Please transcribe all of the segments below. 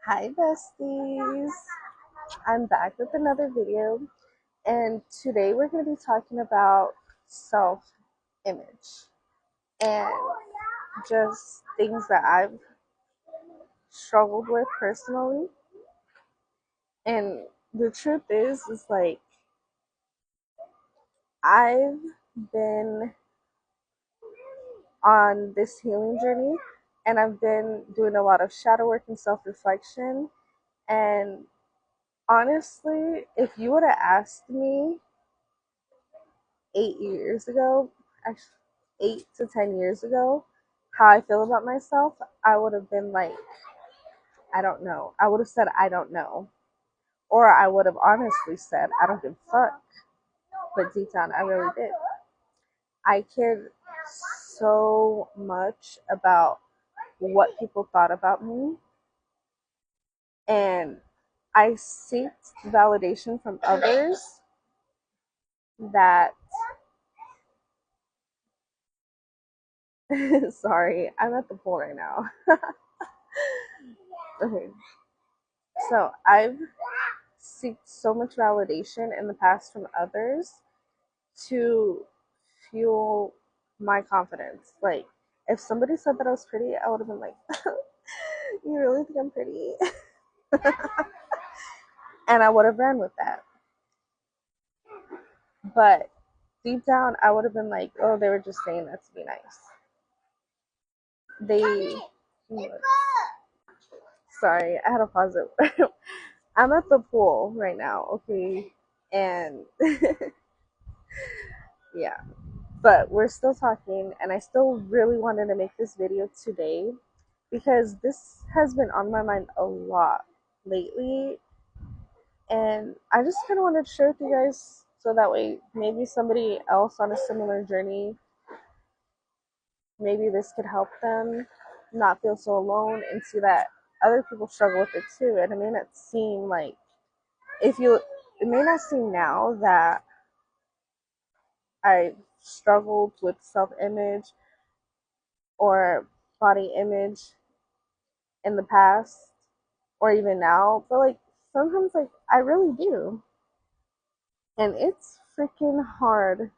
Hi, besties. I'm back with another video, and today we're going to be talking about self image and just things that I've struggled with personally. And the truth is like, I've been on this healing journey and I've been doing a lot of shadow work and self reflection. And honestly, if you would have asked me 8 years ago, actually 8 to 10 years ago, how I feel about myself, I would have been like, I don't know. I would have said, I don't know. Or I would have honestly said, I don't give a fuck. But deep down, I really did. I cared so much about what people thought about me. And I seeked validation from others that, sorry, I'm at the pool right now. Okay, so I've seeked so much validation in the past from others to fuel my confidence. Like, if somebody said that I was pretty, I would have been like, you really think I'm pretty? And I would have ran with that. But deep down, I would have been like, oh, they were just saying that to be nice. They, sorry, I had to pause it. I'm at the pool right now, okay? And yeah, but we're still talking, and I still really wanted to make this video today because this has been on my mind a lot lately, and I just kind of wanted to share with you guys so that way maybe somebody else on a similar journey, maybe this could help them not feel so alone and see that other people struggle with it too. And it may not seem like, if you, it may not seem now that I struggled with self image or body image in the past or even now, but like sometimes like I really do. And it's freaking hard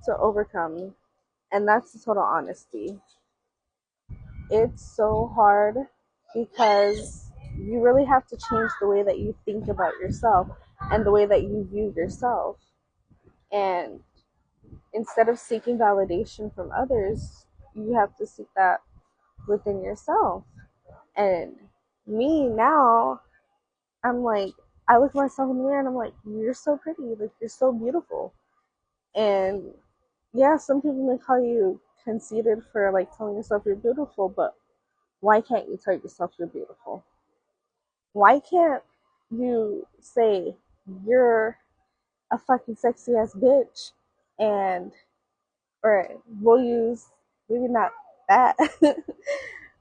to overcome. And that's the total honesty. It's so hard because you really have to change the way that you think about yourself and the way that you view yourself. And instead of seeking validation from others, you have to seek that within yourself. And me now, I'm like, I look at myself in the mirror and I'm like, you're so pretty, like you're so beautiful. And yeah, some people may call you conceited for like telling yourself you're beautiful, but why can't you tell yourself you're beautiful? Why can't you say you're a fucking sexy ass bitch? And or we'll use maybe not that.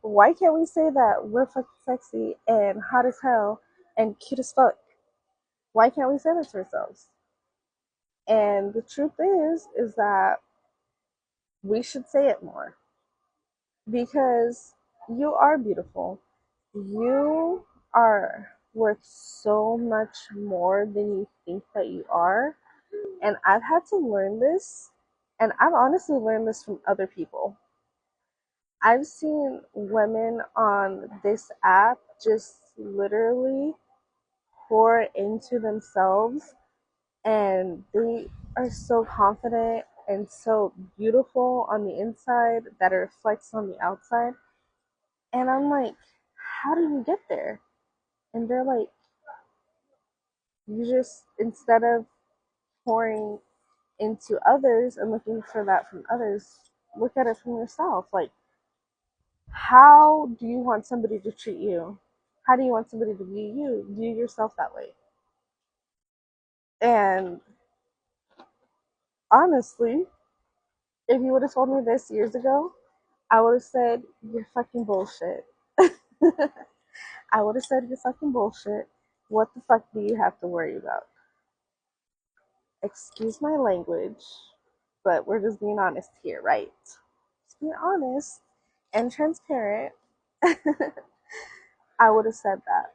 Why can't we say that we're fucking sexy and hot as hell and cute as fuck? Why can't we say that to ourselves? And the truth is that we should say it more because you are beautiful. You are worth so much more than you think that you are. And I've had to learn this, and I've honestly learned this from other people. I've seen women on this app just literally pour into themselves, and they are so confident and so beautiful on the inside that it reflects on the outside. And I'm like, how do you get there? And they're like, you just, instead of pouring into others and looking for that from others, look at it from yourself. Like, how do you want somebody to treat you? How do you want somebody to view you? View yourself that way. And honestly, if you would have told me this years ago, I would have said, you're fucking bullshit. I would have said, you're fucking bullshit. What the fuck do you have to worry about? Excuse my language, but we're just being honest here, right? Just being honest and transparent. I would have said that,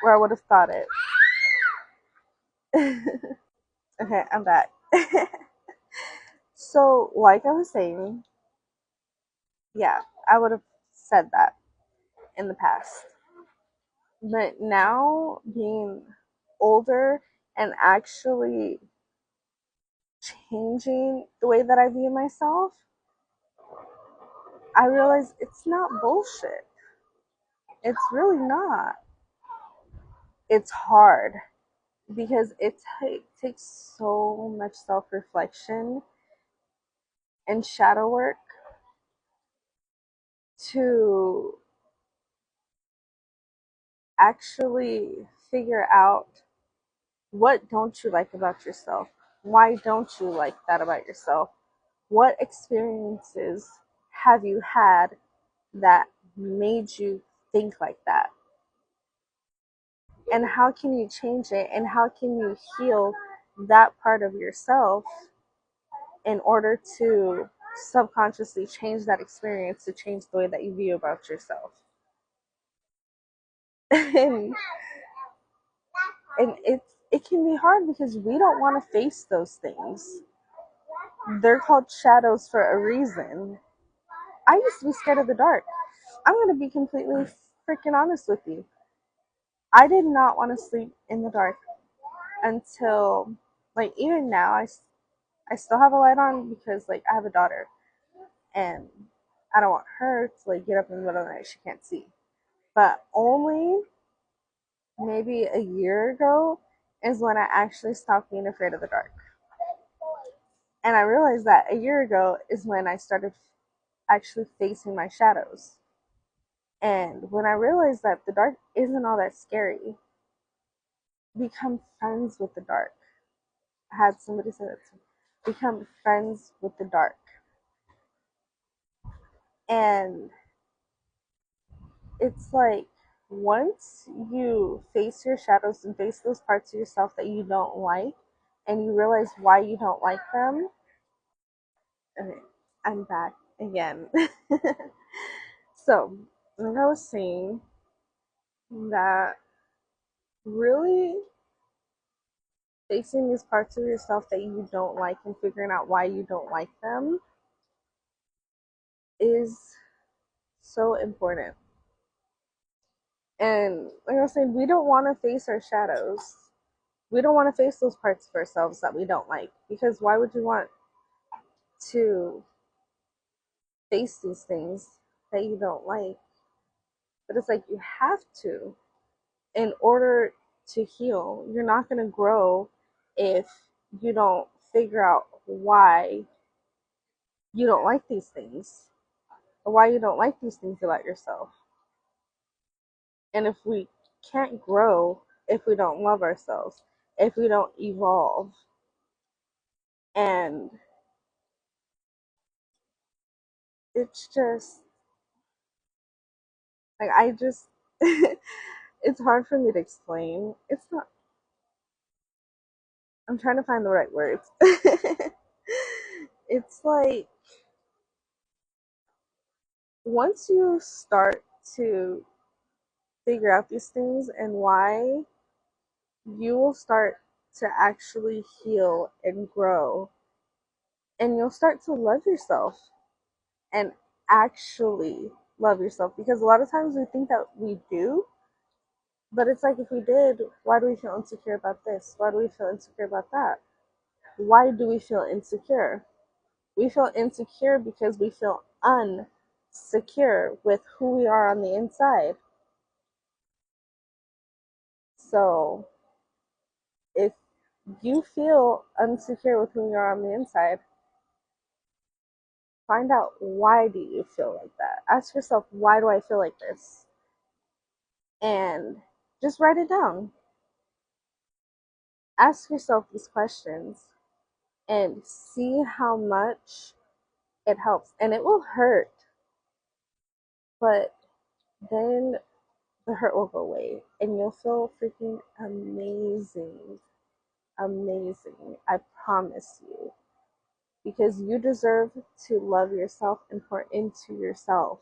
or I would have thought it. Okay, I'm back. So, like I was saying, yeah, I would have said that in the past. But now, being older and actually changing the way that I view myself, I realize it's not bullshit. It's really not. It's hard because it takes so much self reflection and shadow work to actually figure out what don't you like about yourself? Why don't you like that about yourself? What experiences have you had that made you think like that? And how can you change it? And how can you heal that part of yourself in order to subconsciously change that experience to change the way that you view about yourself? and and it can be hard because we don't want to face those things. They're called shadows for a reason. I used to be scared of the dark. I'm going to be completely freaking honest with you. I did not want to sleep in the dark until, like, even now, I still have a light on because, like, I have a daughter and I don't want her to, like, get up in the middle of the night. She can't see. But only maybe a year ago is when I actually stopped being afraid of the dark. And I realized that a year ago is when I started actually facing my shadows. And when I realized that the dark isn't all that scary, become friends with the dark. I had somebody say that to me. Become friends with the dark. And it's like once you face your shadows and face those parts of yourself that you don't like, and you realize why you don't like them, okay, I'm back again. So, like I was saying, that really facing these parts of yourself that you don't like and figuring out why you don't like them is so important. And like I was saying, we don't want to face our shadows. We don't want to face those parts of ourselves that we don't like because why would you want to face these things that you don't like? But it's like you have to in order to heal. You're not going to grow if you don't figure out why you don't like these things or why you don't like these things about yourself. And if we can't grow if we don't love ourselves, if we don't evolve, and it's just like I just it's hard for me to explain. It's not I'm trying to find the right words. It's like once you start to figure out these things and why, you will start to actually heal and grow. And you'll start to love yourself and actually love yourself because a lot of times we think that we do, but it's like if we did, why do we feel insecure about this? Why do we feel insecure about that? Why do we feel insecure? We feel insecure because we feel unsecure with who we are on the inside. So if you feel insecure with who you are on the inside, find out why do you feel like that. Ask yourself, why do I feel like this? And just write it down. Ask yourself these questions and see how much it helps. And it will hurt, but then the hurt will go away and you'll feel freaking amazing. Amazing. I promise you. Because you deserve to love yourself and pour into yourself.